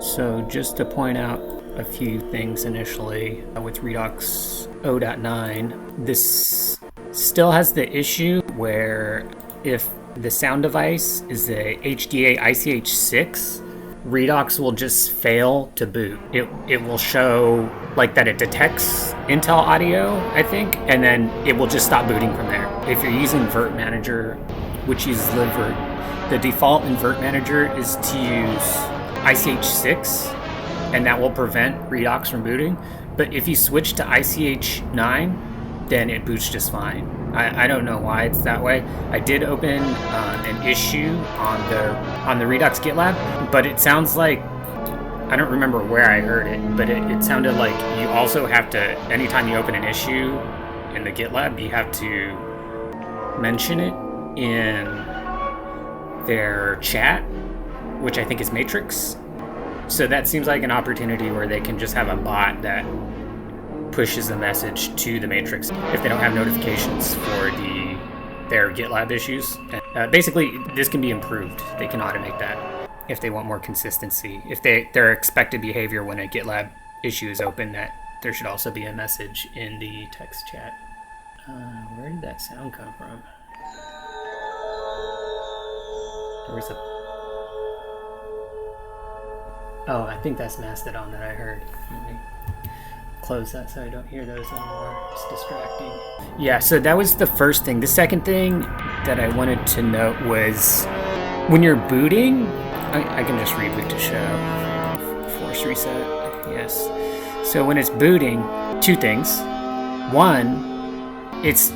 So just to point out a few things initially with Redox 0.9, this still has the issue where if the sound device is a HDA ICH6, Redox will just fail to boot. It will show like that it detects Intel audio, I think, and then it will just stop booting from there. If you're using Vert Manager, which uses libvirt, the default in Vert Manager is to use ICH6, and that will prevent Redox from booting. But if you switch to ICH9, then it boots just fine. I don't know why it's that way. I did open an issue on the Redox GitLab, but it sounds like, I don't remember where I heard it, but it sounded like you also have to, anytime you open an issue in the GitLab, you have to mention it in their chat, which I think is Matrix. So that seems like an opportunity where they can just have a bot that pushes a message to the Matrix if they don't have notifications for their GitLab issues. Basically, this can be improved. They can automate that if they want more consistency. If their expected behavior when a GitLab issue is open, that there should also be a message in the text chat. Where did that sound come from? There was Oh, I think that's Mastodon that I heard. Let me close that so I don't hear those anymore. It's distracting. Yeah, so that was the first thing. The second thing that I wanted to note was when you're booting, I can just reboot to show. Force reset, yes. So when it's booting, two things. One, it's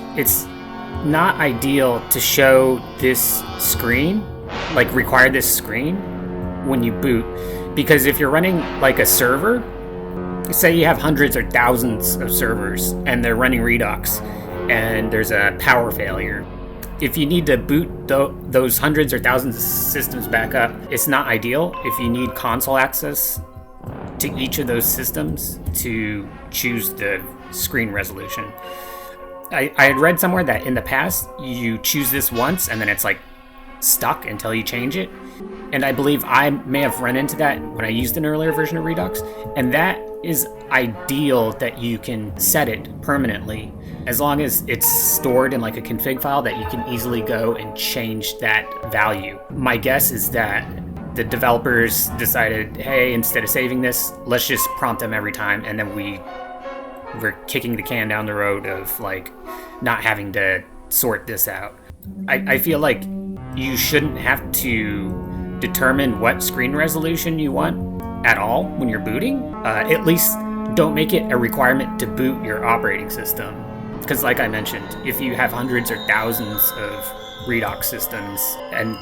not ideal to show this screen, like require this screen when you boot. Because if you're running like a server, say you have hundreds or thousands of servers and they're running Redox and there's a power failure, if you need to boot those hundreds or thousands of systems back up, it's not ideal if you need console access to each of those systems to choose the screen resolution. I had read somewhere that in the past you choose this once and then it's like stuck until you change it. And I believe I may have run into that when I used an earlier version of Redox. And that is ideal that you can set it permanently as long as it's stored in like a config file that you can easily go and change that value. My guess is that the developers decided, hey, instead of saving this, let's just prompt them every time. And then we're kicking the can down the road of like not having to sort this out. I feel like you shouldn't have to determine what screen resolution you want at all when you're booting. At least don't make it a requirement to boot your operating system. Because like I mentioned, if you have hundreds or thousands of Redox systems, and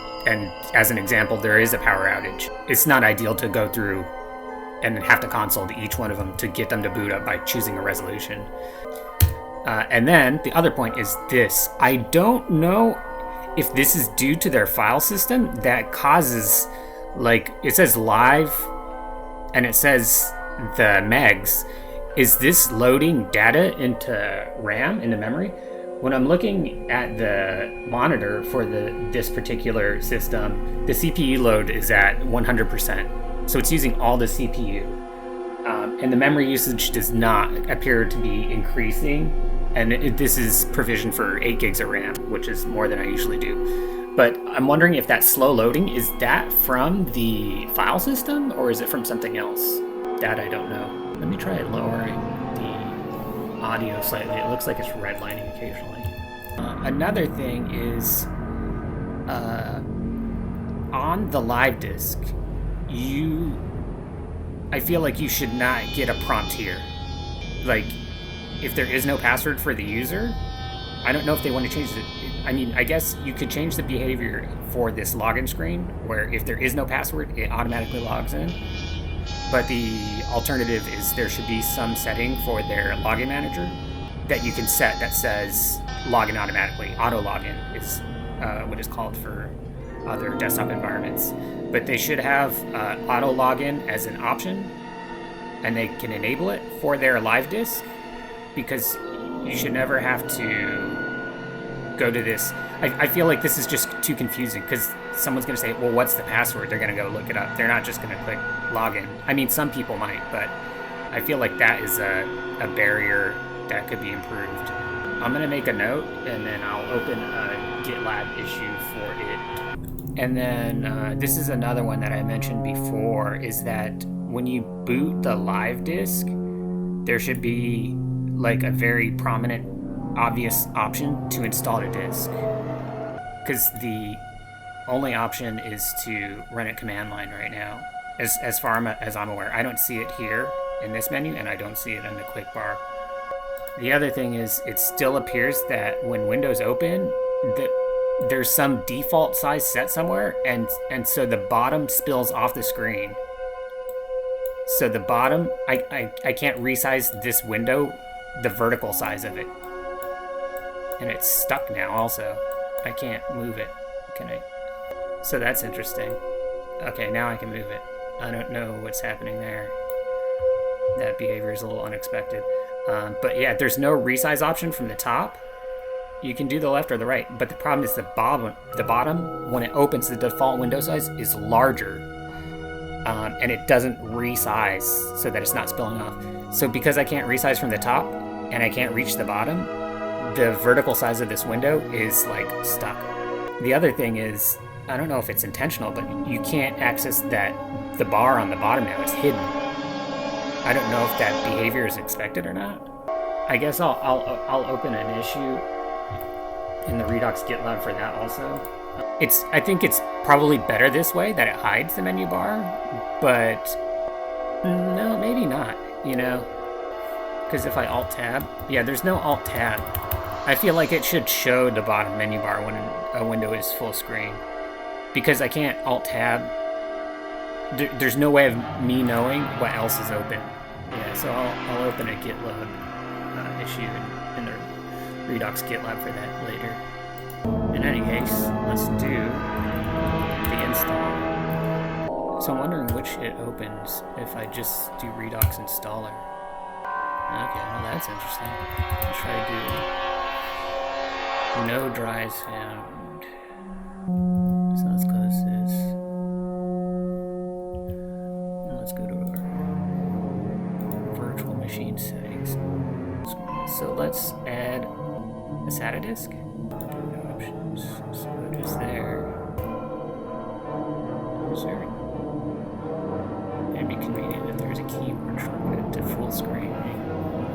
as an example, there is a power outage, it's not ideal to go through and have to console to each one of them to get them to boot up by choosing a resolution. And then the other point is this. I don't know if this is due to their file system that causes, like, it says live and it says the megs. Is this loading data into RAM, into memory? When I'm looking at the monitor for this particular system, the CPU load is at 100%. So it's using all the CPU. And the memory usage does not appear to be increasing. And this is provisioned for 8 gigs of RAM, which is more than I usually do. But I'm wondering if that slow loading, is that from the file system or is it from something else? That I don't know. Let me try lowering the audio slightly. It looks like it's redlining occasionally. Another thing is on the live disk, I feel like you should not get a prompt here. Like, if there is no password for the user, I don't know if they want to change it. I mean, I guess you could change the behavior for this login screen where if there is no password, it automatically logs in. But the alternative is there should be some setting for their login manager that you can set that says login automatically. Auto login is what is called for other desktop environments. But they should have auto login as an option, and they can enable it for their live disk, because you should never have to go to this. I feel like this is just too confusing because someone's going to say, well, what's the password? They're going to go look it up. They're not just going to click login. I mean, some people might, but I feel like that is a barrier that could be improved. I'm going to make a note, and then I'll open a GitLab issue for it. And then this is another one that I mentioned before, is that when you boot the live disk, there should be like a very prominent, obvious option to install a disk. Because the only option is to run it command line right now, as far as I'm aware. I don't see it here in this menu, and I don't see it in the quick bar. The other thing is, it still appears that when Windows open, there's some default size set somewhere, and so the bottom spills off the screen. So the bottom, I can't resize this window, the vertical size of it. And it's stuck now also. I can't move it. Can I? So that's interesting. Okay, now I can move it. I don't know what's happening there. That behavior is a little unexpected. But yeah, there's no resize option from the top. You can do the left or the right, but the problem is the bottom, when it opens, the default window size is larger. And it doesn't resize so that it's not spilling off. So because I can't resize from the top and I can't reach the bottom, the vertical size of this window is like stuck. The other thing is, I don't know if it's intentional, but you can't access the bar on the bottom now. It's hidden. I don't know if that behavior is expected or not. I guess I'll open an issue in the Redox GitLab for that also. I think it's probably better this way, that it hides the menu bar, but no, maybe not, you know? Because if I Alt-Tab, yeah, there's no Alt-Tab. I feel like it should show the bottom menu bar when a window is full screen. Because I can't Alt-Tab, there's no way of me knowing what else is open. Yeah, so I'll open a GitLab issue in the Redox GitLab for that later. In any case, let's do the install. So I'm wondering which it opens if I just do Redox installer. Okay, well that's interesting. I'll try to do no drives found. So let's close this. And let's go to our virtual machine settings. So let's add a SATA disk. Options. So it is there. It'd be convenient if there's a keyboard shortcut to full screen.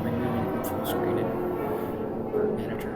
Removing full screen in Work Manager.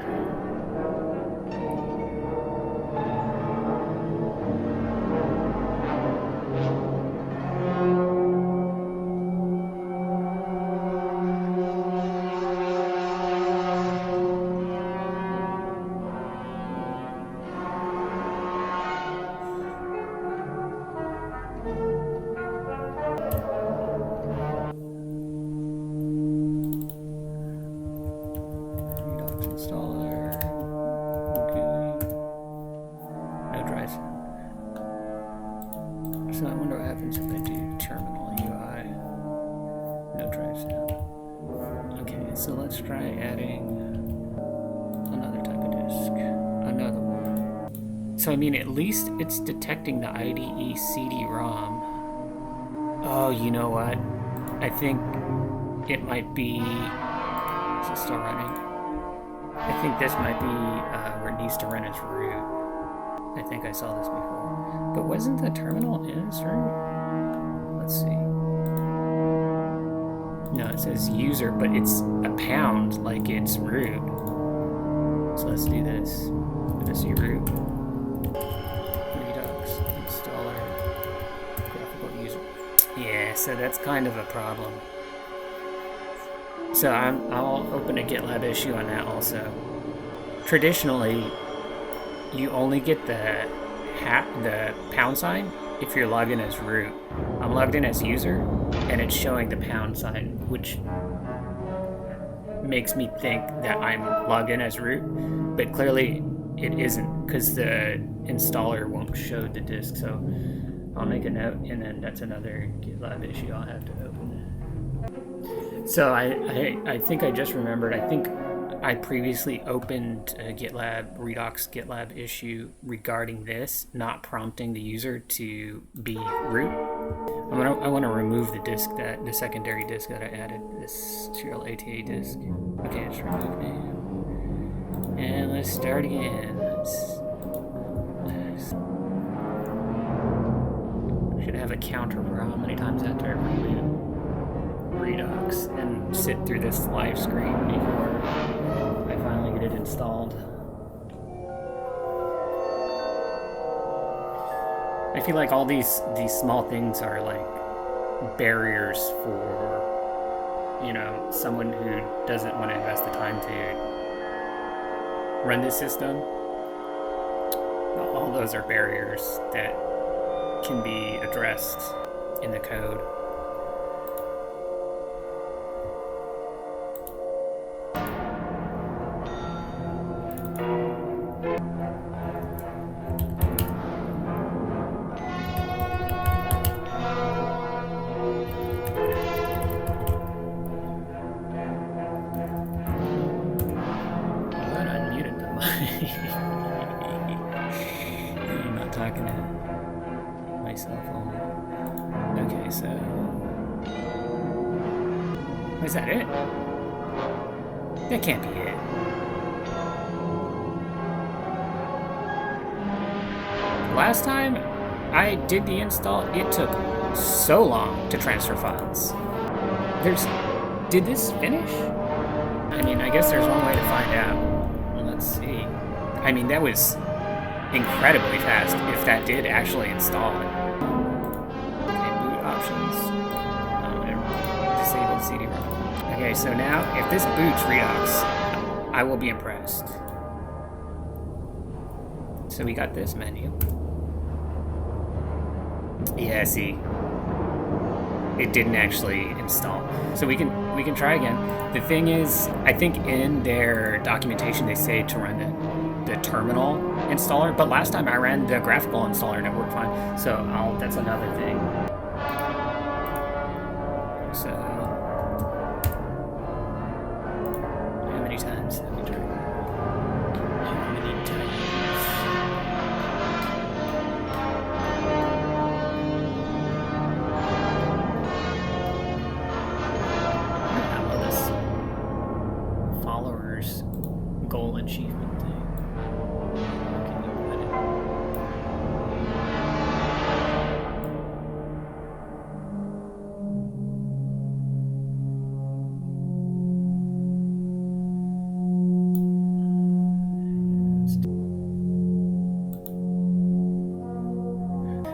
So I wonder what happens if I do terminal UI. No drive sound. Okay, so let's try adding another type of disk. Another one. So I mean, at least it's detecting the IDE CD-ROM. Oh, you know what? I think it might be... Is it still running? I think this might be where it needs to run as root. I think I saw this before. But wasn't the terminal in its root? Let's see. No, it says user, but it's a pound like it's root. So let's do this. Let's see root. Redux installer graphical user. Yeah, so that's kind of a problem. So I'll open a GitLab issue on that also. Traditionally, you only get the pound sign if you're logged in as root. I'm logged in as user, and it's showing the pound sign, which makes me think that I'm logged in as root, but clearly it isn't because the installer won't show the disk. So I'll make a note, and then that's another GitLab issue I'll have to open. So I think I just remembered. I think I previously opened a Redox GitLab issue regarding this, not prompting the user to be root. I want to remove the secondary disk that I added, this serial ATA disk. Okay, it's removed now. And let's start again. Should have a counter for how many times I have to reboot Redux and sit through this live screen before I finally get it installed. I feel like all these small things are like barriers for, you know, someone who doesn't want to invest the time to run this system. All those are barriers that can be addressed in the code. I'm not talking to myself only. Okay, so is that it? That can't be it. Last time I did the install, it took so long to transfer files. Did this finish? I mean, I guess there's one way to find out. Let's see. I mean, that was incredibly fast if that did actually install it. Okay, boot options. Disable CD-ROM. Okay, so now if this boots Redox, I will be impressed. So we got this menu. Yeah, see. It didn't actually install. So we can try again. The thing is, I think in their documentation they say to run the terminal installer, but last time I ran the graphical installer and it worked fine. So that's another thing. So how many times have we tried? How many times? Goal achievement thing. Where can you put it?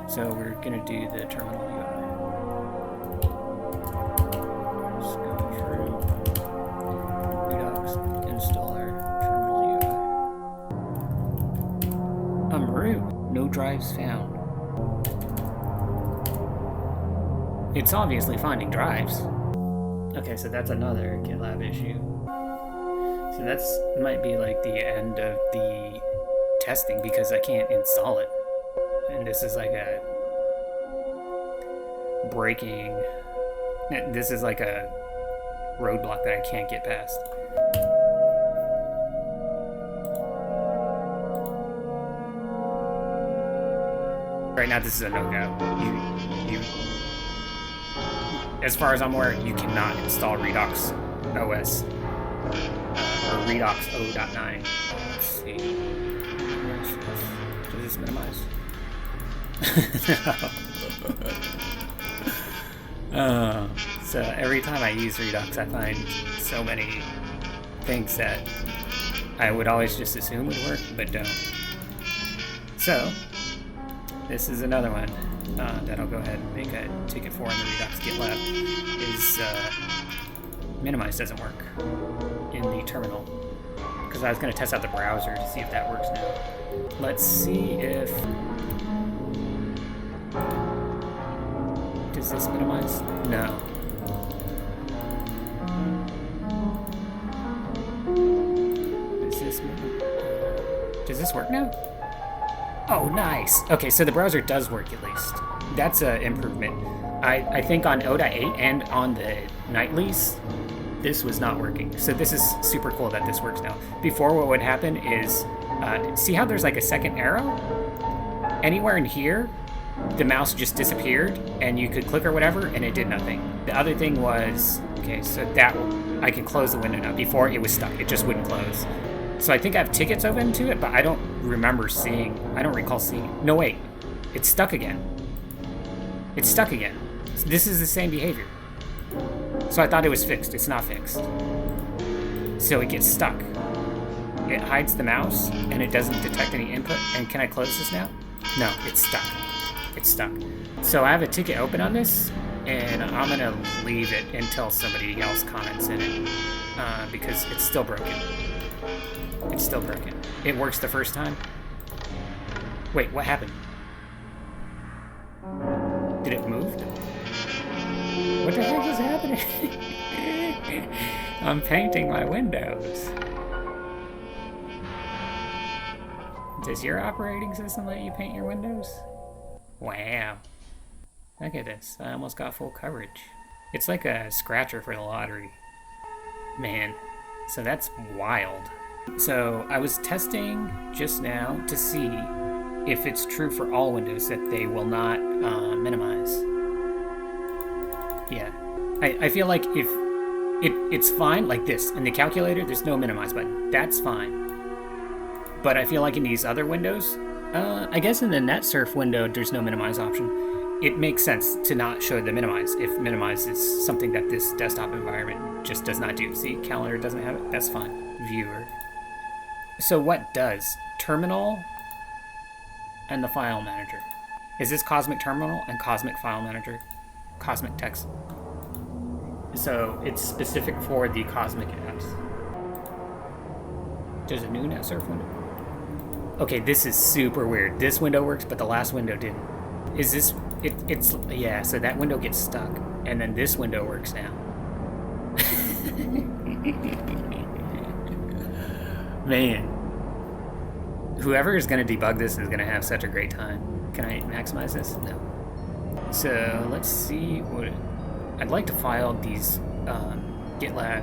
So we're gonna do the terminal UI. Just go through Redox installer. Root. No drives found. It's obviously finding drives. Okay, so that's another GitLab issue. So that's might be like the end of the testing because I can't install it. And this is like a this is like a roadblock that I can't get past. Right now, this is a no-go. You, as far as I'm aware, you cannot install Redox OS or Redox O.9. Let's see. Does this minimize? No. So every time I use Redux, I find so many things that I would always just assume would work, but don't. So this is another one that I'll go ahead and make a ticket for in the Redux GitLab. Is minimize doesn't work in the terminal because I was going to test out the browser to see if that works now. Let's see if does this minimize? No. Does this work now? Oh, nice. Okay, so the browser does work at least. That's an improvement. I think on O.8 and on the nightlies, this was not working. So this is super cool that this works now. Before, what would happen is, see how there's like a second arrow? Anywhere in here, the mouse just disappeared, and you could click or whatever, and it did nothing. The other thing was, okay, so that, I can close the window now. Before, it was stuck. It just wouldn't close. So I think I have tickets open to it, but I don't recall seeing it. No, wait. It's stuck again. It's stuck again. This is the same behavior. So I thought it was fixed. It's not fixed. So it gets stuck. It hides the mouse, and it doesn't detect any input. And can I close this now? No, it's stuck. It's stuck. So I have a ticket open on this, and I'm going to leave it until somebody else comments in it, because it's still broken. It's still broken. It works the first time. Wait, what happened? Did it move? What the heck is happening? I'm painting my windows. Does your operating system let you paint your windows? Wow. Look at this. I almost got full coverage. It's like a scratcher for the lottery. Man. So that's wild. So I was testing just now to see if it's true for all windows that they will not minimize. Yeah. I feel like if it's fine like this. In the calculator, there's no minimize button. That's fine. But I feel like in these other windows, I guess in the NetSurf window, there's no minimize option. It makes sense to not show the minimize if minimize is something that this desktop environment just does not do. See, calendar doesn't have it? That's fine. Viewer. So what does? Terminal and the file manager. Is this Cosmic Terminal and Cosmic File Manager? Cosmic Text. So it's specific for the Cosmic apps. There's a new NetSurf window. Okay, this is super weird. This window works, but the last window didn't. Is this... It's... Yeah, so that window gets stuck. And then this window works now. Man. Whoever is going to debug this is going to have such a great time. Can I maximize this? No. So, let's see what... I'd like to file these GitLab...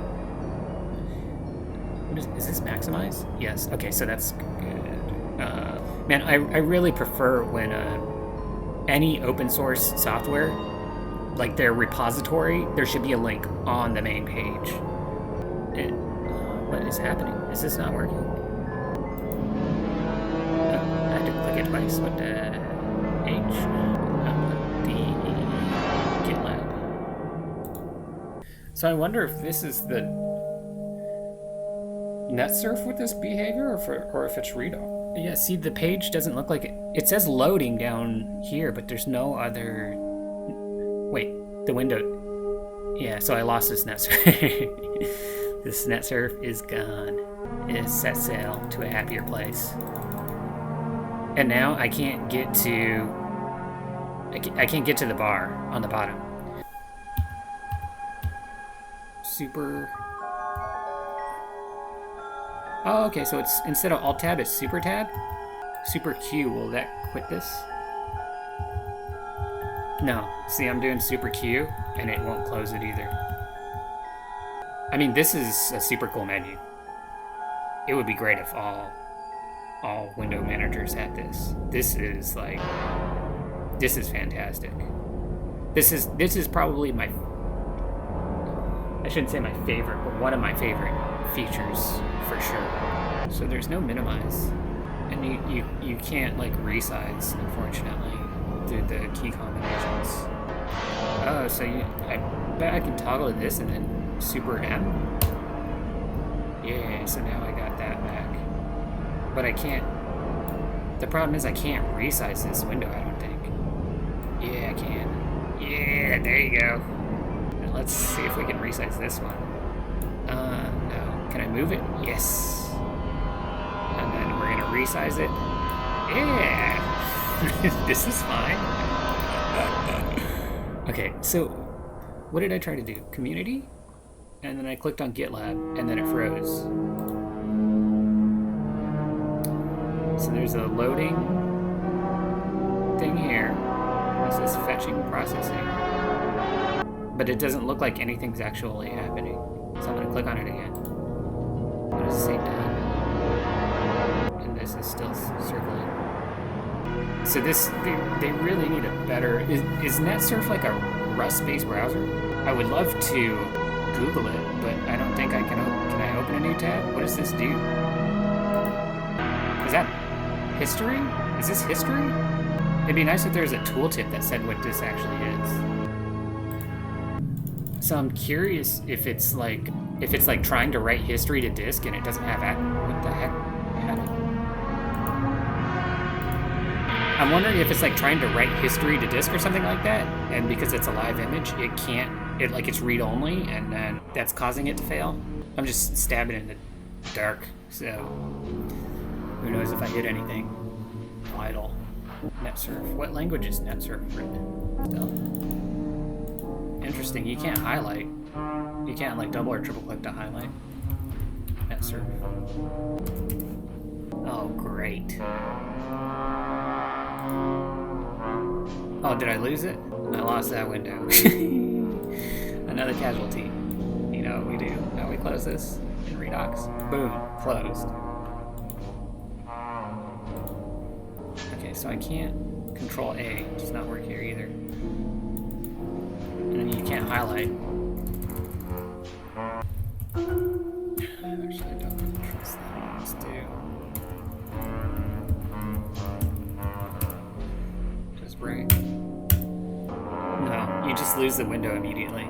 Is this maximize? Yes. Okay, so that's good. Man, I really prefer when any open source software, like their repository, there should be a link on the main page. What is happening? Is this not working? I had to click it twice. What the H? The GitLab. So I wonder if this is the NetSurf with this behavior, or if it's Redox. Yeah, see, the page doesn't look like it. It says loading down here, but there's no other... Wait, the window... Yeah, so I lost this NetSurf. This NetSurf is gone. It has set sail to a happier place. And now I can't get to... I can't get to the bar on the bottom. Super... Oh, okay, so it's instead of Alt-Tab, it's Super-Tab? Super-Q, will that quit this? No. See, I'm doing Super-Q, and it won't close it either. I mean, this is a super cool menu. It would be great if all window managers had this. This is, like... This is fantastic. This is probably my... I shouldn't say my favorite, but one of my favorite features for sure. So there's no minimize, and you can't like resize, unfortunately, through the key combinations. Oh, so I bet I can toggle this and then Super M. Yeah, so now I got that back, but I can't. The problem is I can't resize this window. I don't think. Yeah, I can. Yeah, there you go. And let's see if we can resize this one. No. Can I move it? Yes. And then we're gonna resize it. Yeah. This is fine. Okay, so what did I try to do? Community? And then I clicked on GitLab, and then it froze. So there's a loading thing here. This is fetching processing. But it doesn't look like anything's actually happening. So I'm gonna click on it again. What does it say done? And this is still circling. So this, they really need a better, is NetSurf like a Rust-based browser? I would love to Google it, but I don't think I can I open a new tab? What does this do? Is that history? Is this history? It'd be nice if there's a tooltip that said what this actually is. So I'm curious if it's like trying to write history to disk and it doesn't have what the heck happened? I'm wondering if it's like trying to write history to disk or something like that, and because it's a live image, it can't, it's read only, and then that's causing it to fail. I'm just stabbing in the dark, so who knows if I hit anything vital. NetSurf. What language is NetSurf written in? Still. Interesting. You can't highlight. You can't like double or triple click to highlight. NetSurf. Oh, great. Oh, did I lose it? I lost that window. Another casualty. You know what we do. Now we close this in Redox. Boom. Closed. Okay, so I can't control A. Does not work here either. And then you can't highlight. Actually, I don't really trust that. Let's do. Just break. No, you just lose the window immediately.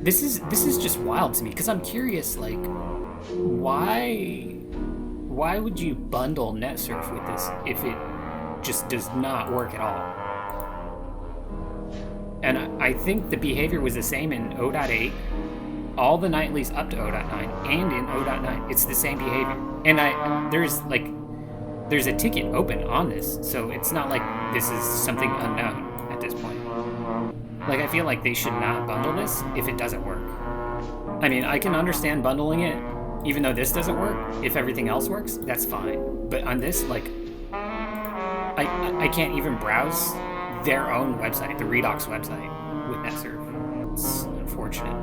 This is just wild to me because I'm curious, like, why would you bundle NetSurf with this if it just does not work at all? And I think the behavior was the same in 0.8, all the nightlies up to 0.9, and in 0.9. It's the same behavior. And there's a ticket open on this, so it's not like this is something unknown at this point. Like, I feel like they should not bundle this if it doesn't work. I mean, I can understand bundling it, even though this doesn't work. If everything else works, that's fine. But on this, like, I can't even browse their own website, the Redox website, with NetSurf. It's unfortunate.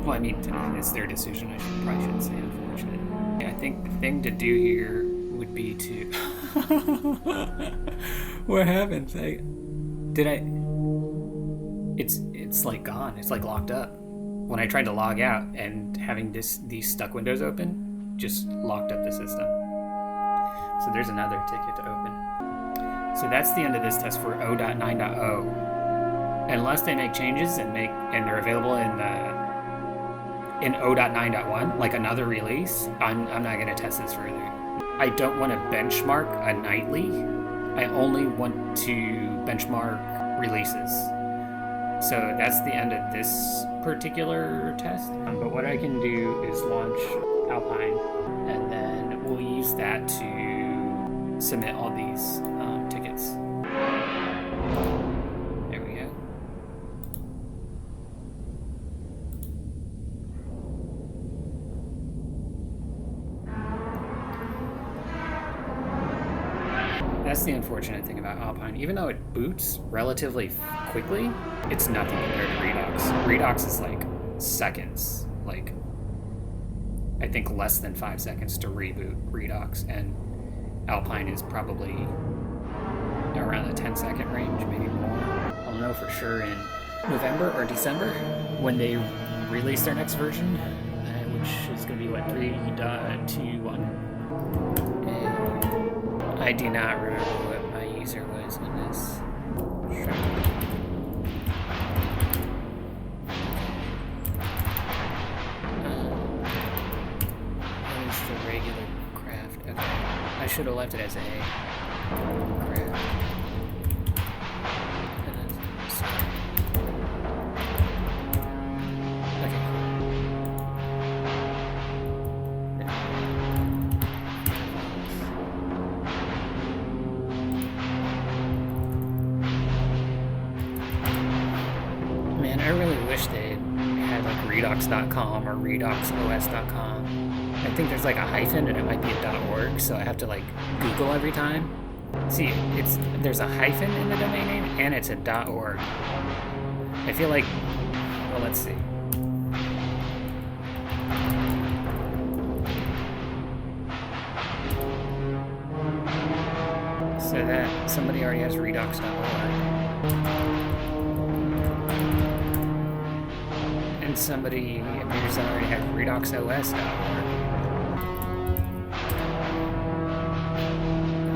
Well, I mean, it's their decision. I probably shouldn't say unfortunate. I think the thing to do here would be to... What happened? It's like gone. It's like locked up. When I tried to log out and having these stuck windows open, just locked up the system. So there's another ticket to open. So that's the end of this test for 0.9.0. Unless they make changes and they're available in 0.9.1, like another release, I'm not going to test this further. I don't want to benchmark a nightly. I only want to benchmark releases. So that's the end of this particular test. But what I can do is launch Alpine, and then we'll use that to submit all these tickets. There we go. That's the unfortunate thing about Alpine. Even though it boots relatively quickly, it's nothing compared to Redox. Redox is like seconds, like I think less than 5 seconds to reboot Redox, and Alpine is probably around the 10-second range, maybe more. I'll know for sure in November or December when they release their next version, which is going to be what, 3.21. I do not remember what my user was in this. What is the regular craft? Okay. I should have left it as A. Craft. And then start. Okay. Man, I really wish they had like Redox.com or RedoxOS.com. I think there's like a hyphen and it might be a .org, so I have to like Google every time. See, there's a hyphen in the domain name and it's a .org. I feel like, well, let's see. Somebody already has Redox.org. And somebody appears to already have Redox OS.org.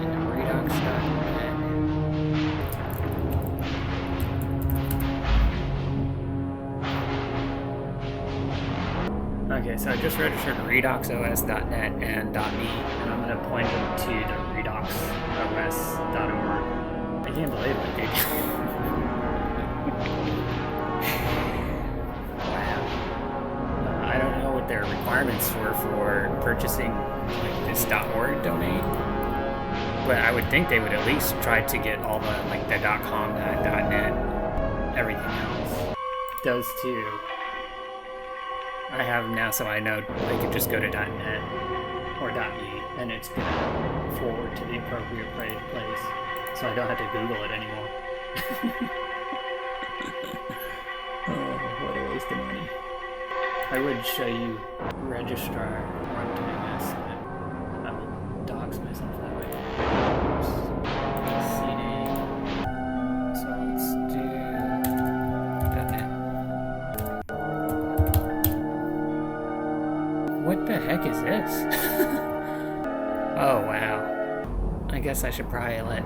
And Redox.net. Okay, so I just registered RedoxOS.net and .me, and I'm going to point them to the RedoxOS.org. I can't believe it, dude. Wow. I don't know what their requirements were for purchasing like this .org domain, but I would think they would at least try to get all the like the .com, .net, everything else. Those two I have now, so I know they could just go to .net or .me, and it's going to forward to the appropriate place, so I don't have to Google it anymore. Oh, what a waste of money. I would show you registrar while I'm doing this, but I will dox myself that way. CNAME. So let's do .net. What the heck is this? Oh, wow. I guess I should probably let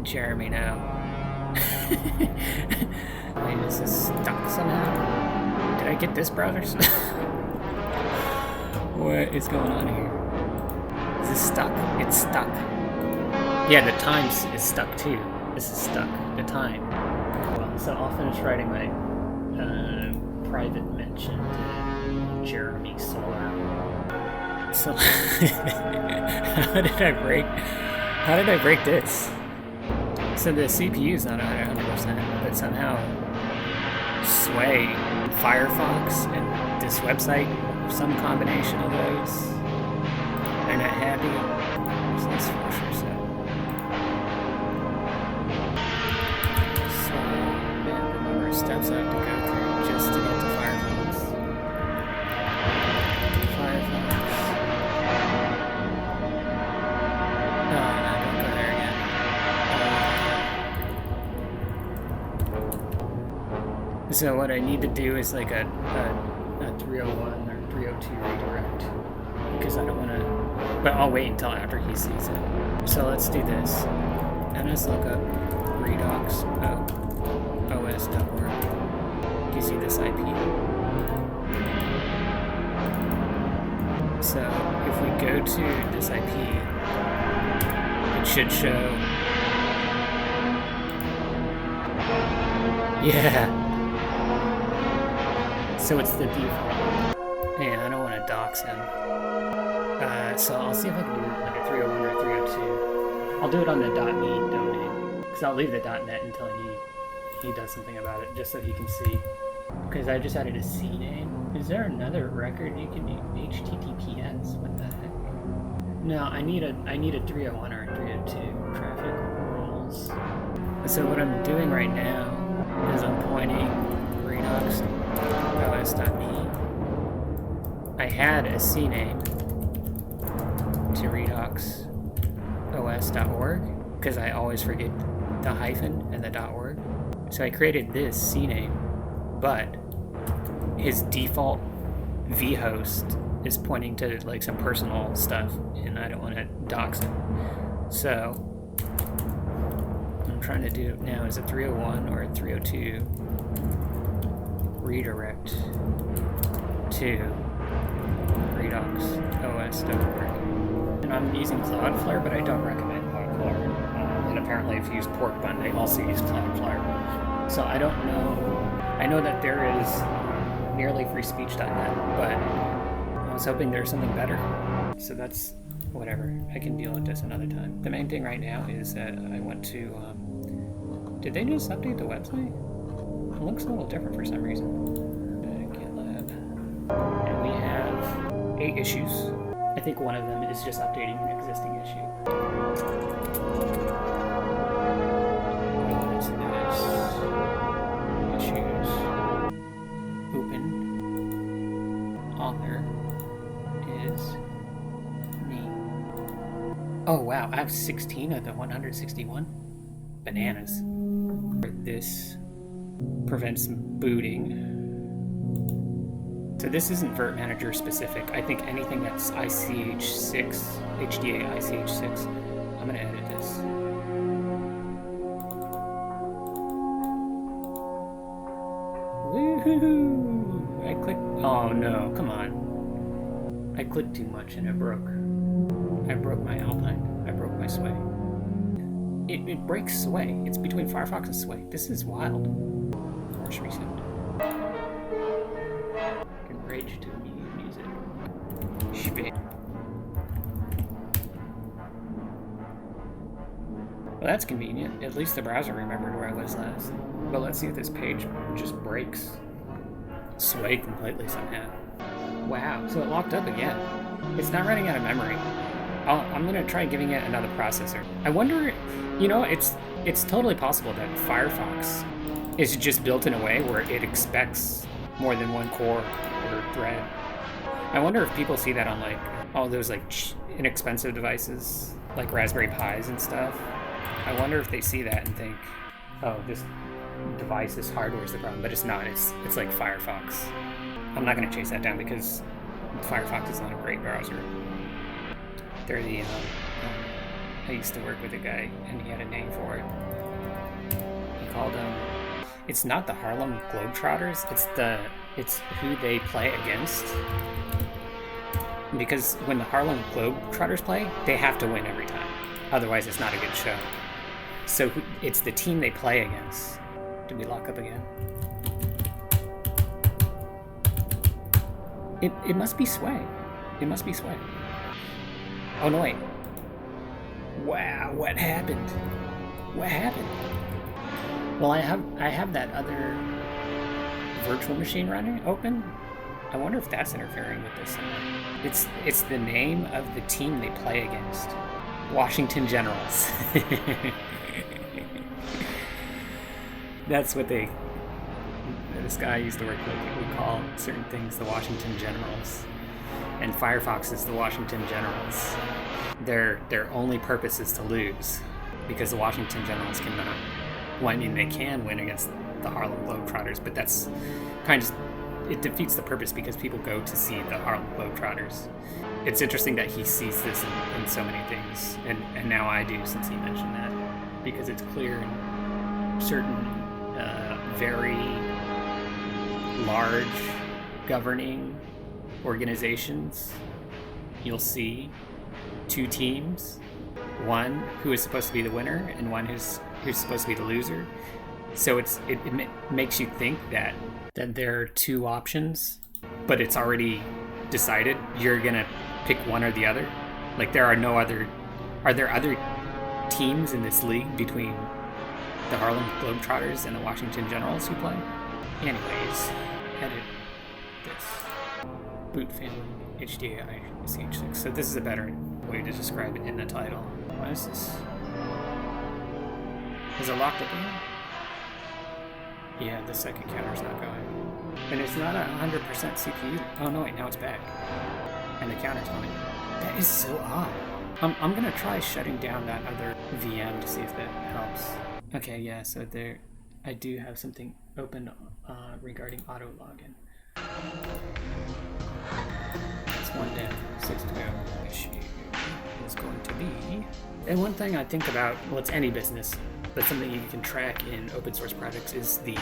Jeremy know. Wait, is this stuck somehow? Did I get this browser? What is going on here? Is this stuck? It's stuck. Yeah, the times is stuck too. This is stuck. The time. Well, so I'll finish writing my private mention to Jeremy Solar. So how did I break this? So the CPU is not 100%, but somehow Sway, Firefox, and this website, some combination of those, they're not happy. So let's flush ourselves. So, man, the number of steps I have to go through just to get to Firefox. No, don't go there again. So what I need to do is like a 301 or 302 redirect, because I don't want to, but I'll wait until after he sees it. So let's do this. NS lookup Redox OS.org. Gives you this IP. So if we go to this IP, it should show. Yeah. So it's the default. Man, I don't want to dox him. So I'll see if I can do like a 301 or a 302. I'll do it on the .me domain, because I'll leave the .net until he does something about it, just so he can see. Because I just added a CNAME. Is there another record you can do? HTTPS? What the heck? No, I need a 301 or a 302 traffic rules. So what I'm doing right now is I'm pointing RedoxOS.me. I had a CNAME to RedoxOS.org because I always forget the hyphen and the .org. So I created this CNAME, but his default vhost is pointing to like some personal stuff, and I don't want to dox him. So what I'm trying to do now is a 301 or a 302 redirect to RedoxOS.org. And I'm using Cloudflare, but I don't recommend Cloudflare. And apparently if you use Porkbun, they also use Cloudflare. So I don't know. I know that there is nearlyfreespeech.net, but I was hoping there's something better. So that's whatever. I can deal with this another time. The main thing right now is that I went to... did they just update the website? It looks a little different for some reason. GitLab. And we have 8 issues. I think one of them is just updating an existing issue. What is this? Issues. Open. Author is me. Oh wow, I have 16 of the 161. Bananas. This prevents booting. So this isn't Vert Manager specific. I think anything that's ICH6, HDA ICH6, I'm gonna edit this. Woohoo! I clicked, oh no, come on. I clicked too much and it broke. I broke my Alpine. I broke my Sway. It breaks Sway. It's between Firefox and Sway. This is wild. Force reset. Rage to music. Shit. Well, that's convenient. At least the browser remembered where I was last. But let's see if this page just breaks Sway completely somehow. Wow, so it locked up again. It's not running out of memory. I'm gonna try giving it another processor. I wonder, you know, it's totally possible that Firefox is just built in a way where it expects more than one core or thread. I wonder if people see that on like all those like inexpensive devices, like Raspberry Pis and stuff. I wonder if they see that and think, oh, this device's hardware is the problem, but it's not. It's like Firefox. I'm not gonna chase that down because Firefox is not a great browser. They're the, I used to work with a guy and he had a name for it. He called them, it's not the Harlem Globetrotters, it's who they play against. Because when the Harlem Globetrotters play, they have to win every time. Otherwise it's not a good show. So it's the team they play against. Did we lock up again? It must be Sway. It must be Sway. Oh no, wait. Wow, what happened? What happened? Well, I have that other virtual machine running open. I wonder if that's interfering with this. It's the name of the team they play against. Washington Generals. That's what this guy I used to work with would call certain things the Washington Generals. And Firefox is the Washington Generals. Their only purpose is to lose, because the Washington Generals cannot. Well, I mean, they can win against the Harlem Globetrotters, but that's kind of, it defeats the purpose because people go to see the Harlem Globetrotters. It's interesting that he sees this in so many things, and now I do since he mentioned that, because it's clear in certain very large governing organizations, you'll see two teams, one who is supposed to be the winner and one who's supposed to be the loser. So it makes you think that there are two options, but it's already decided you're gonna pick one or the other. Like are there other teams in this league between the Harlem Globetrotters and the Washington Generals who play? Anyways, edit this. Boot family, HDA ICH6. So this is a better way to describe it in the title. What is this? Is it locked up again? Yeah, the second counter's not going. And it's not 100% CPU. Oh no, wait, now it's back. And the counter's going. That is so odd. I'm gonna try shutting down that other VM to see if that helps. Okay, yeah, so I do have something open regarding auto login. That's one down, 6 to go. Issue is going to be. And one thing I think about, well, it's any business, but something you can track in open source projects is the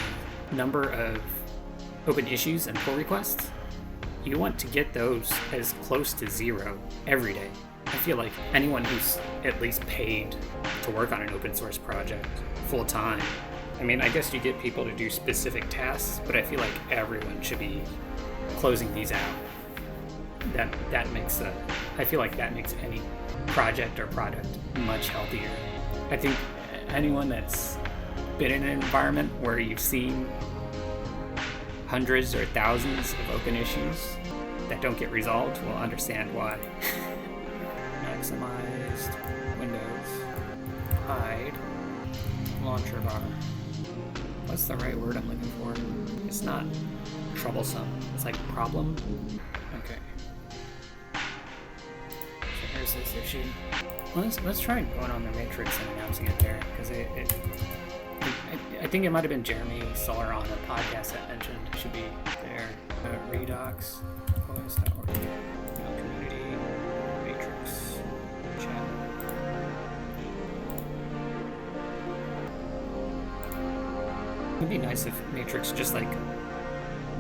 number of open issues and pull requests. You want to get those as close to zero every day. I feel like anyone who's at least paid to work on an open source project full time, I mean, I guess you get people to do specific tasks, but I feel like everyone should be closing these out. I feel like that makes any project or product much healthier. I think anyone that's been in an environment where you've seen hundreds or thousands of open issues that don't get resolved will understand why. Maximized Windows, hide, launcher bar. What's the right word I'm looking for? It's not troublesome. It's like problem. Okay. here's this issue. Let's try going on the Matrix and announcing it there, because I think it might have been Jeremy Solar on the podcast that mentioned it should be there. Redox OS.org. Community Matrix chat. It'd be nice if Matrix just like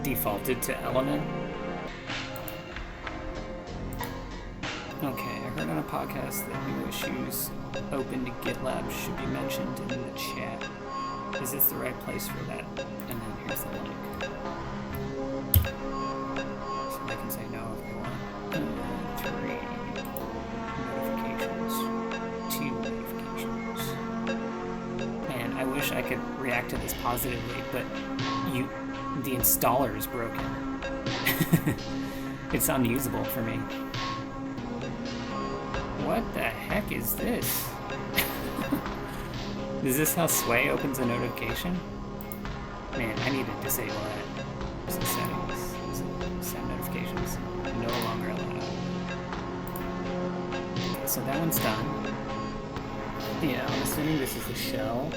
defaulted to Element. Okay, I heard on a podcast that new issues open to GitLab should be mentioned in the chat. Is this the right place for that? And then here's the link. So they can say no if they want. 3 notifications. 2 notifications. Man, I wish I could react to this positively, but the installer is broken. It's unusable for me. What the heck is this? Is this how Sway opens a notification? Man, I need to disable that. Some settings. Send notifications. No longer allowed. Okay, so that one's done. Yeah, I'm assuming this is the shell.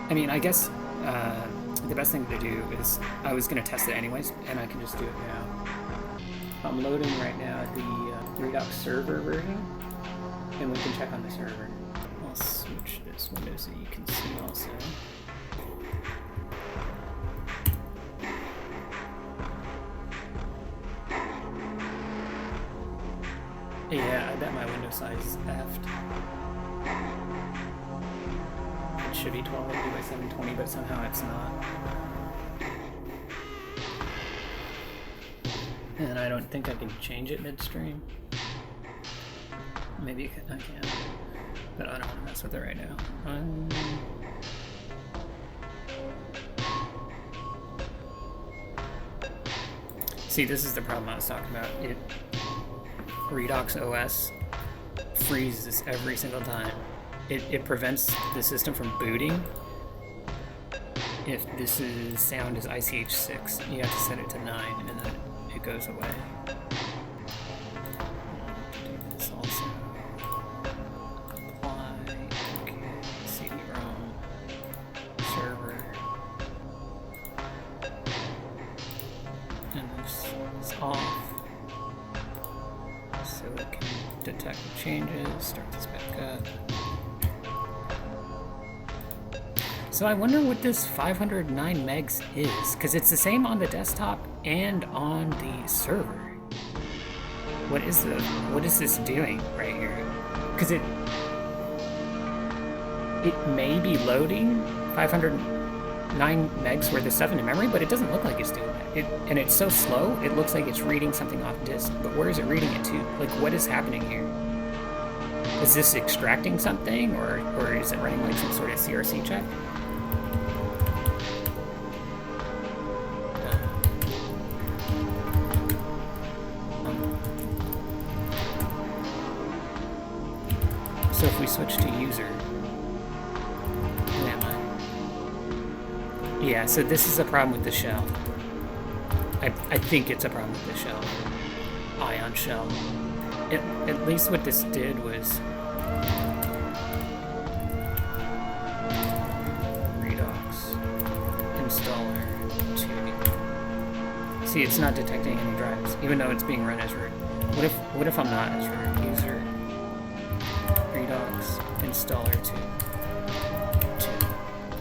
I mean, I guess the best thing to do is, I was going to test it anyways, and I can just do it now. I'm loading right now the Redox server version, and we can check on the server. I'll switch this window so you can see also. Yeah, I bet my window size is effed. It should be 1280 by 720, but somehow it's not. And I don't think I can change it midstream. Maybe I can, but I don't want to mess with it right now. See, this is the problem I was talking about. Redox OS freezes every single time. It prevents the system from booting. If this sound is ICH6, you have to set it to 9, and then it goes away. This also. Apply. Okay. CD-ROM. Server. And this is off. So it can detect the changes, start this back up. So I wonder what this 509 megs is, because it's the same on the desktop and on the server. What is this doing right here? Because it may be loading 509 megs worth of stuff into memory, but it doesn't look like it's doing that. And it's so slow, it looks like it's reading something off disk, but where is it reading it to? Like, what is happening here? Is this extracting something, or is it running like some sort of CRC check? So if we switch to user, who am I? Yeah, so this is a problem with the shell. I think it's a problem with the shell. Ion shell. At least what this did was Redox installer 2. See, it's not detecting any drives, even though it's being run as root. What if I'm not as root? User Redox installer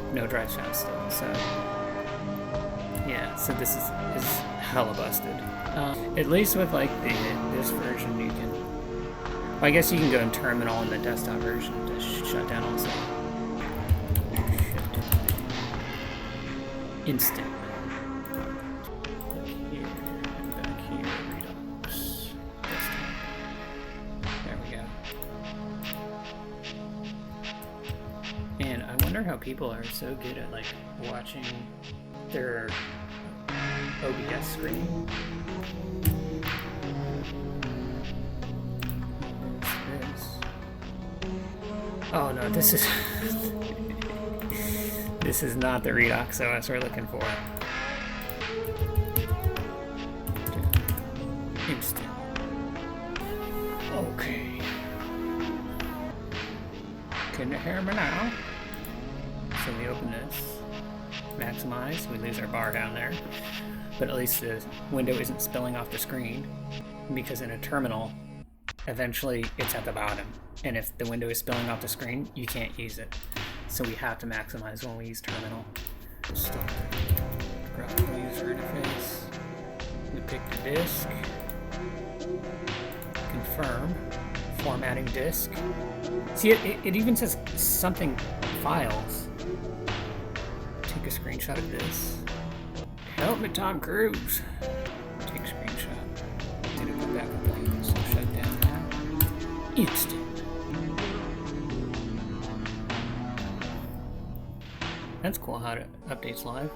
2. No drives found still. So yeah, so this is hella busted. At least with like this version, you can. Well, I guess you can go in terminal in the desktop version to shut down also. Instant. Back here and back here. Redox. Desktop. There we go. And I wonder how people are so good at like watching their OBS screen. Oh no, this is this is not the Redox OS we're looking for. Instant. Okay. terminal. So we open this, maximize, we lose our bar down there, but at least the window isn't spilling off the screen, because in a terminal, eventually it's at the bottom, and if the window is spilling off the screen, you can't use it. So we have to maximize when we use terminal. Start graphical user interface. We pick the disk, confirm, formatting disk. See, it even says something files. Take a screenshot of this. Help me, Tom Cruise. Take a screenshot. Need to go back up blank, so shut down that. Instant. That's cool how it updates live.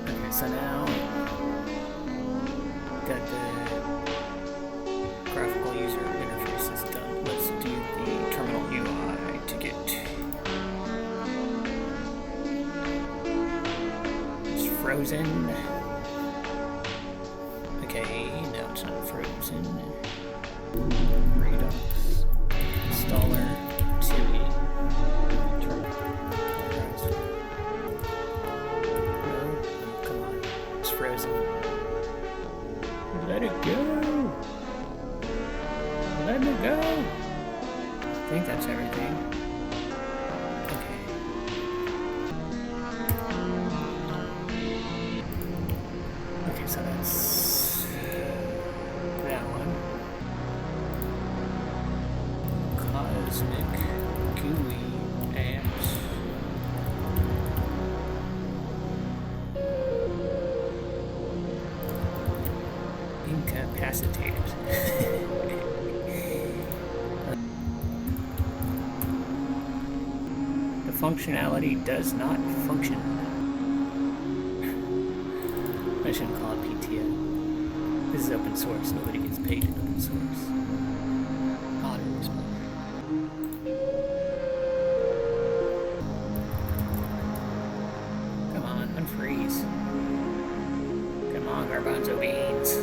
Okay, so now got the graphical user interface is done. Let's do the terminal UI ticket. It's frozen. Okay, now it's not frozen. Redox installer 2E. No, come on, it's frozen. Let it go! Let it go! I think that's everything. Okay. Okay, so that's that one. Cosmic GUI apps. Incapacitated. The functionality does not function. I shouldn't call it PTO. This is open source. Nobody gets paid in open source. Come on, unfreeze. Come on, garbanzo beans.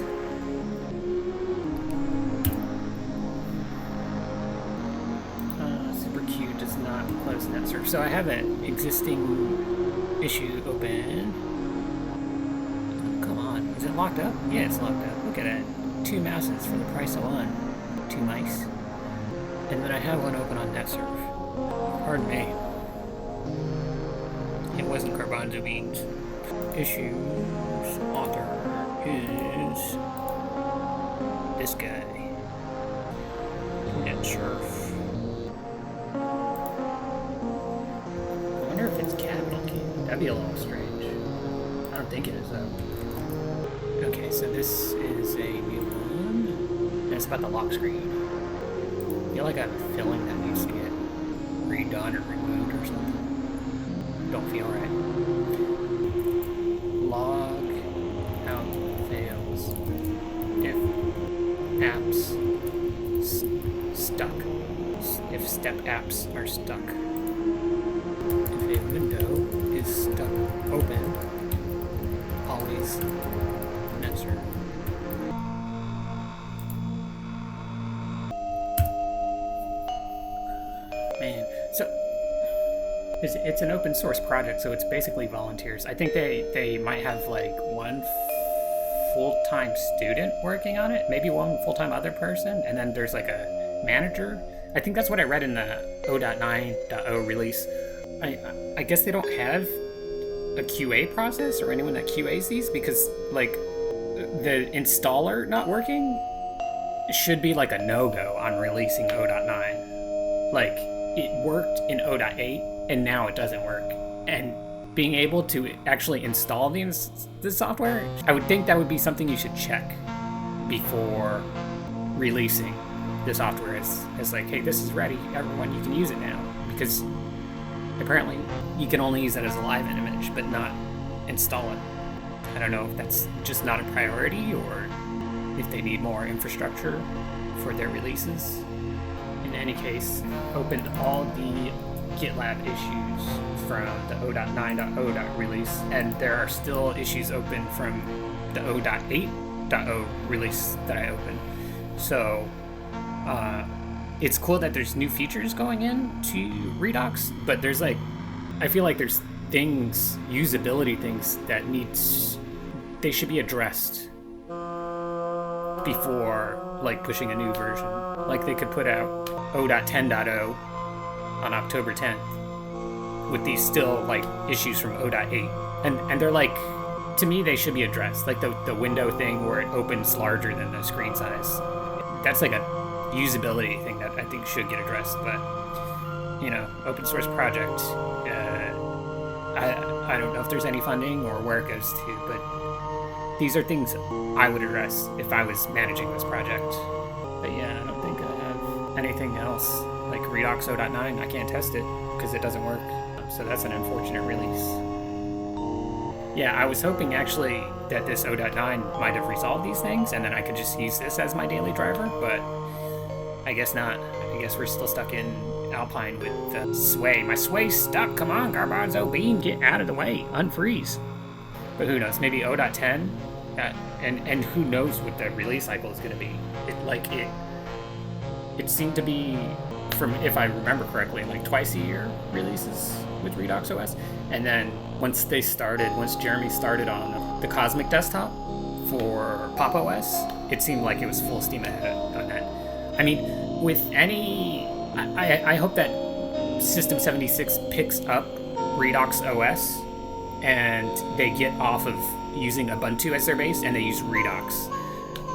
Does not close NetSurf. So I have an existing issue open. Come on, is it locked up? Yeah, it's locked up. Look at it. 2 mouses for the price of 1. 2 mice. And then I have one open on NetSurf. Pardon me. It wasn't garbanzo beans. Issues author is this guy. NetSurf. That'd be a little strange. I don't think it is though. Okay, so this is a new one. And it's about the lock screen. I feel like I have a feeling that needs to get redone or removed or something. Don't feel right. Log out fails if apps stuck. If step apps are stuck. If a window is stuck open, always NetSurf. Man, so it's an open source project, so it's basically volunteers. I think they might have like one full-time student working on it, maybe one full-time other person, and then there's like a manager. I think that's what I read in the 0.9.0 release. I guess they don't have a QA process or anyone that QAs these, because like the installer not working should be like a no-go on releasing 0.9. Like it worked in 0.8 and now it doesn't work. And being able to actually install the software, I would think that would be something you should check before releasing the software. It's like, hey, this is ready, everyone, you can use it now. Because apparently, you can only use it as a live image, but not install it. I don't know if that's just not a priority or if they need more infrastructure for their releases. In any case, opened all the GitLab issues from the 0.9.0 release, and there are still issues open from the 0.8.0 release that I opened. So It's cool that there's new features going in to Redox, but there's like, I feel like there's things, usability things that they should be addressed before like pushing a new version. Like they could put out 0.10.0 on October 10th with these still like issues from 0.8, and they're like, to me they should be addressed. Like the window thing where it opens larger than the screen size, that's like a usability thing that I think should get addressed. But you know, open source project, I don't know if there's any funding or where it goes to, but these are things I would address if I was managing this project. But yeah, I don't think I have anything else. Like Redox 0.9, I can't test it because it doesn't work, so that's an unfortunate release. Yeah, I was hoping actually that this 0.9 might have resolved these things and then I could just use this as my daily driver, but I guess not. I guess we're still stuck in Alpine with the sway. My sway's stuck. Come on, Garbanzo Bean, get out of the way. Unfreeze. But who knows? Maybe 0.10. And who knows what the release cycle is going to be. It seemed to be, from, if I remember correctly, like twice a year releases with Redox OS. And then once Jeremy started on the Cosmic desktop for Pop OS, it seemed like it was full steam ahead on that. I mean, with any, I hope that System 76 picks up Redox OS and they get off of using Ubuntu as their base and they use Redox.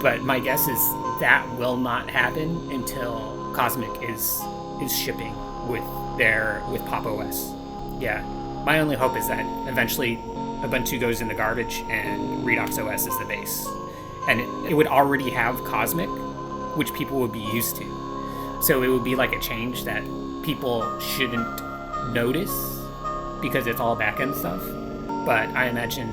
But my guess is that will not happen until Cosmic is shipping with Pop OS. Yeah, my only hope is that eventually Ubuntu goes in the garbage and Redox OS is the base. And it would already have Cosmic, which people would be used to. So it would be like a change that people shouldn't notice because it's all back-end stuff. But I imagine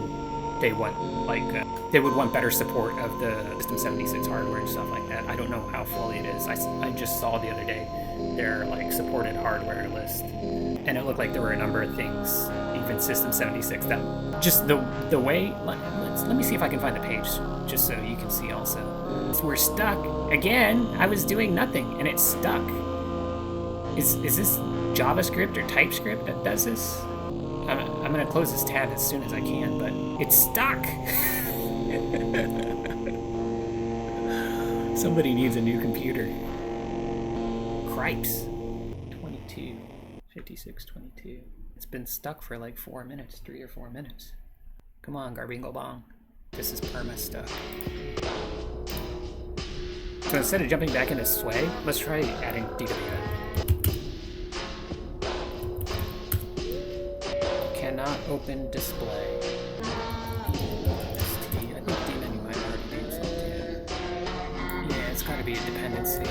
they would want better support of the System 76 hardware and stuff like that. I don't know how fully it is. I just saw the other day their like supported hardware list, and it looked like there were a number of things, even System 76, that just the way. Let me see if I can find the page just so you can see also. So we're stuck again. I was doing nothing and it's stuck. Is this JavaScript or TypeScript that does this? I'm gonna close this tab as soon as I can, but it's stuck. Somebody needs a new computer. Cripes. 22, 56, 22. It's been stuck for like 4 minutes, 3 or 4 minutes. Come on, Garbingo Bong. This is perma stuck. So instead of jumping back into Sway, let's try adding DWM. Cannot open display. ST. I think D-menu might already be installed too. Yeah, it's gotta be a dependency.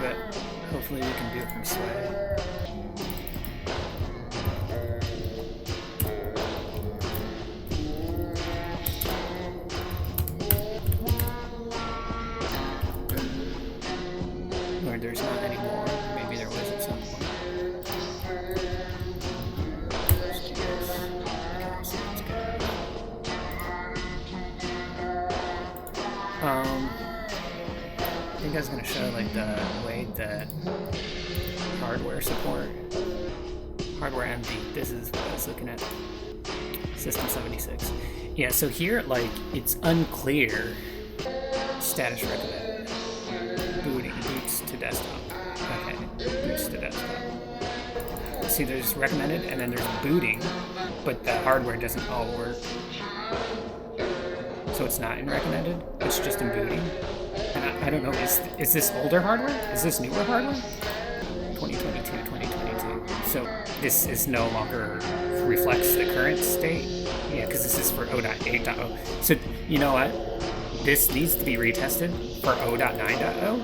But hopefully we can do it from Sway. Or there's not anymore. Maybe there was at some point. I think I was going to show like the way that hardware support, hardware MD, this is what I was looking at, System 76. Yeah, so here like it's unclear status recommended. Boots to desktop. Okay, boots to desktop. See, there's recommended and then there's booting, but the hardware doesn't all work. So it's not in recommended, it's just in booting. And I don't know, is this older hardware? Is this newer hardware? 2022, 2022. So this is no longer reflects the current state? Yeah, because this is for 0.8.0. So you know what? This needs to be retested for 0.9.0.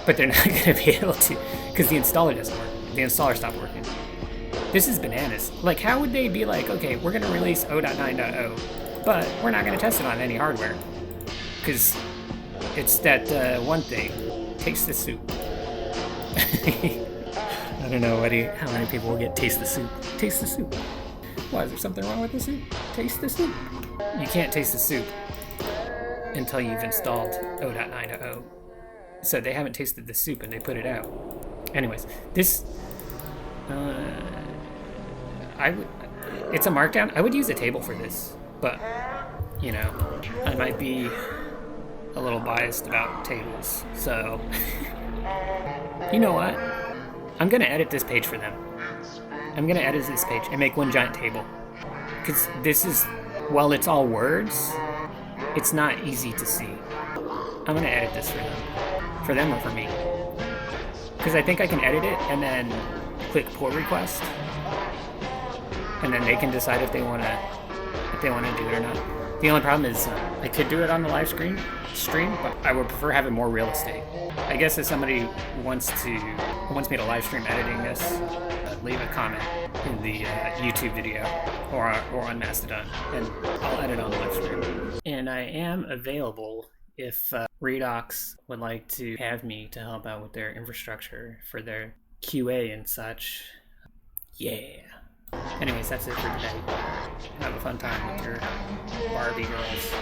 But they're not going to be able to, because the installer doesn't work. The installer stopped working. This is bananas. Like, how would they be like, okay, we're going to release 0.9.0, but we're not going to test it on any hardware? Because it's that one thing, taste the soup. I don't know how many people will get taste the soup. Taste the soup. Why, is there something wrong with the soup? Taste the soup. You can't taste the soup. until you've installed 0.9.0. So they haven't tasted the soup and they put it out. Anyways, this it's a markdown. I would use a table for this, but you know, I might be a little biased about tables. So you know what? I'm gonna edit this page for them. I'm gonna edit this page and make one giant table. Because this is, while it's all words, it's not easy to see. I'm gonna edit this for them. For them or for me. Because I think I can edit it and then click pull request. And then they can decide if they wanna do it or not. The only problem is I could do it on the live stream, but I would prefer having more real estate. I guess if somebody wants me to live stream editing this, leave a comment in the YouTube video or on Mastodon, and I'll edit on the live stream. And I am available if Redox would like to have me to help out with their infrastructure for their QA and such. Yeah. Anyways, that's it for today. Have a fun time with your Barbie girls.